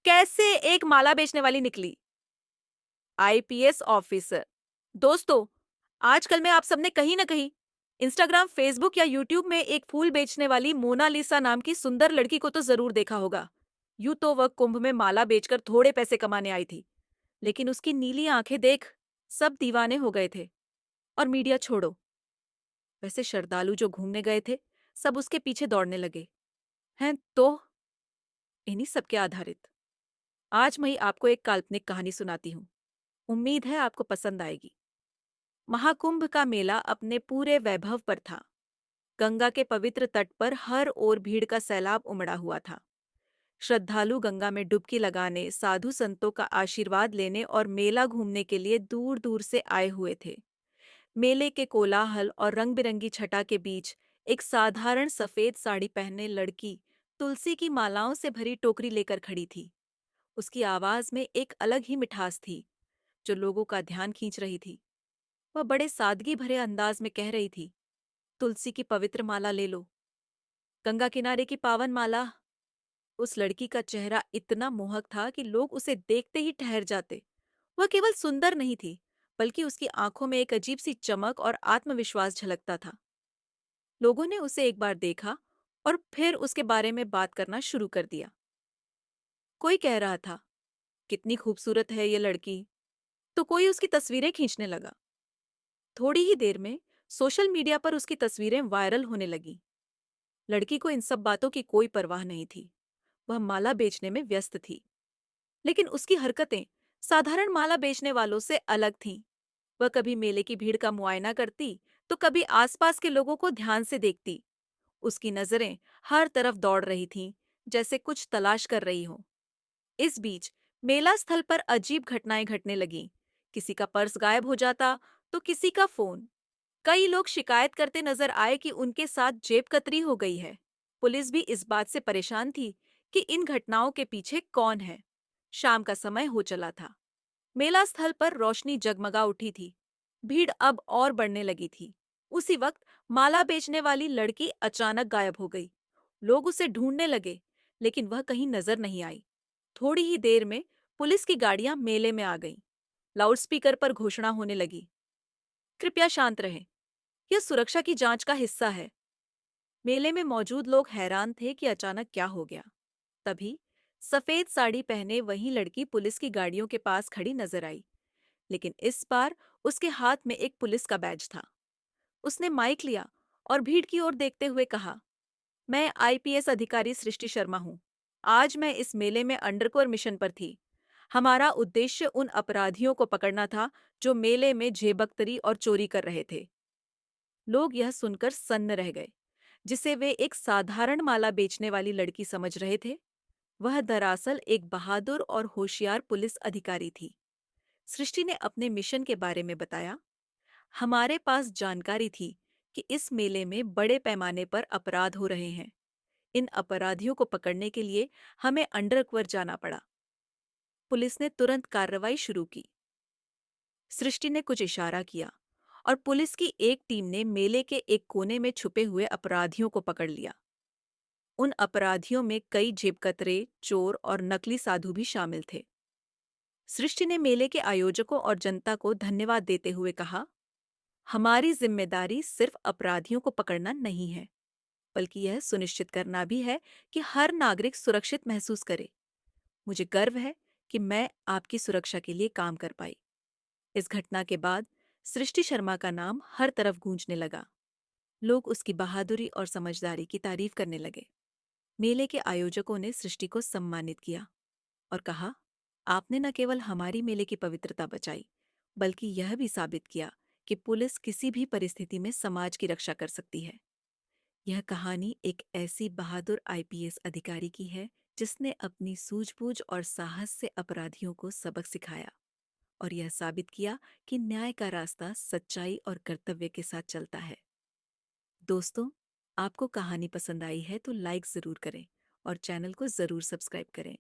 कैसे एक माला बेचने वाली निकली आईपीएस ऑफिसर। दोस्तों, आजकल में आप सबने कहीं ना कहीं इंस्टाग्राम, फेसबुक या यूट्यूब में एक फूल बेचने वाली मोनालिसा नाम की सुंदर लड़की को तो जरूर देखा होगा। यूं तो वह कुंभ में माला बेचकर थोड़े पैसे कमाने आई थी, लेकिन उसकी नीली आंखें देख सब दीवाने हो गए थे। और मीडिया छोड़ो, वैसे श्रद्धालु जो घूमने गए थे सब उसके पीछे दौड़ने लगे हैं। तो इन्हीं सब के आधारित आज मैं आपको एक काल्पनिक कहानी सुनाती हूँ। उम्मीद है आपको पसंद आएगी। महाकुंभ का मेला अपने पूरे वैभव पर था। गंगा के पवित्र तट पर हर ओर भीड़ का सैलाब उमड़ा हुआ था। श्रद्धालु गंगा में डुबकी लगाने, साधु संतों का आशीर्वाद लेने और मेला घूमने के लिए दूर दूर से आए हुए थे। मेले के कोलाहल और रंग बिरंगी छटा के बीच एक साधारण सफेद साड़ी पहने लड़की तुलसी की मालाओं से भरी टोकरी लेकर खड़ी थी। उसकी आवाज में एक अलग ही मिठास थी जो लोगों का ध्यान खींच रही थी। वह बड़े सादगी भरे अंदाज में कह रही थी, तुलसी की पवित्र माला ले लो, गंगा किनारे की पावन माला। उस लड़की का चेहरा इतना मोहक था कि लोग उसे देखते ही ठहर जाते। वह केवल सुंदर नहीं थी, बल्कि उसकी आंखों में एक अजीब सी चमक और आत्मविश्वास झलकता था। लोगों ने उसे एक बार देखा और फिर उसके बारे में बात करना शुरू कर दिया। कोई कह रहा था, कितनी खूबसूरत है ये लड़की, तो कोई उसकी तस्वीरें खींचने लगा। थोड़ी ही देर में सोशल मीडिया पर उसकी तस्वीरें वायरल होने लगीं। लड़की को इन सब बातों की कोई परवाह नहीं थी। वह माला बेचने में व्यस्त थी। लेकिन उसकी हरकतें साधारण माला बेचने वालों से अलग थीं। वह कभी मेले की भीड़ का मुआयना करती, तो कभी आसपास के लोगों को ध्यान से देखती। उसकी नजरें हर तरफ दौड़ रही थीं, जैसे कुछ तलाश कर रही हो। इस बीच मेला स्थल पर अजीब घटनाएं घटने लगीं। किसी का पर्स गायब हो जाता, तो किसी का फोन। कई लोग शिकायत करते नजर आए कि उनके साथ जेबकतरी हो गई है। पुलिस भी इस बात से परेशान थी कि इन घटनाओं के पीछे कौन है। शाम का समय हो चला था। मेला स्थल पर रोशनी जगमगा उठी थी। भीड़ अब और बढ़ने लगी थी। उसी वक्त माला बेचने वाली लड़की अचानक गायब हो गई। लोग उसे ढूंढने लगे, लेकिन वह कहीं नजर नहीं आई। थोड़ी ही देर में पुलिस की गाड़ियां मेले में आ गईं। लाउडस्पीकर पर घोषणा होने लगी, कृपया शांत रहें, यह सुरक्षा की जांच का हिस्सा है। मेले में मौजूद लोग हैरान थे कि अचानक क्या हो गया। तभी सफेद साड़ी पहने वही लड़की पुलिस की गाड़ियों के पास खड़ी नजर आई। लेकिन इस बार उसके हाथ में एक पुलिस का बैज था। उसने माइक लिया और भीड़ की ओर देखते हुए कहा, मैं आईपीएस अधिकारी सृष्टि शर्मा हूँ। आज मैं इस मेले में अंडरकवर मिशन पर थी। हमारा उद्देश्य उन अपराधियों को पकड़ना था जो मेले में जेबकतरी और चोरी कर रहे थे। लोग यह सुनकर सन्न रह गए। जिसे वे एक साधारण माला बेचने वाली लड़की समझ रहे थे, वह दरअसल एक बहादुर और होशियार पुलिस अधिकारी थी। सृष्टि ने अपने मिशन के बारे में बताया, हमारे पास जानकारी थी कि इस मेले में बड़े पैमाने पर अपराध हो रहे हैं। इन अपराधियों को पकड़ने के लिए हमें अंडरकवर जाना पड़ा। पुलिस ने तुरंत कार्रवाई शुरू की। सृष्टि ने कुछ इशारा किया और पुलिस की एक टीम ने मेले के एक कोने में छुपे हुए अपराधियों को पकड़ लिया। उन अपराधियों में कई जेबकतरे, चोर और नकली साधु भी शामिल थे। सृष्टि ने मेले के आयोजकों और जनता को धन्यवाद देते हुए कहा, हमारी जिम्मेदारी सिर्फ अपराधियों को पकड़ना नहीं है, बल्कि यह सुनिश्चित करना भी है कि हर नागरिक सुरक्षित महसूस करे। मुझे गर्व है कि मैं आपकी सुरक्षा के लिए काम कर पाई। इस घटना के बाद सृष्टि शर्मा का नाम हर तरफ गूंजने लगा। लोग उसकी बहादुरी और समझदारी की तारीफ करने लगे। मेले के आयोजकों ने सृष्टि को सम्मानित किया और कहा, आपने न केवल हमारी मेले की पवित्रता बचाई, बल्कि यह भी साबित किया कि पुलिस किसी भी परिस्थिति में समाज की रक्षा कर सकती है। यह कहानी एक ऐसी बहादुर आईपीएस अधिकारी की है जिसने अपनी सूझबूझ और साहस से अपराधियों को सबक सिखाया और यह साबित किया कि न्याय का रास्ता सच्चाई और कर्तव्य के साथ चलता है। दोस्तों, आपको कहानी पसंद आई है तो लाइक जरूर करें और चैनल को जरूर सब्सक्राइब करें।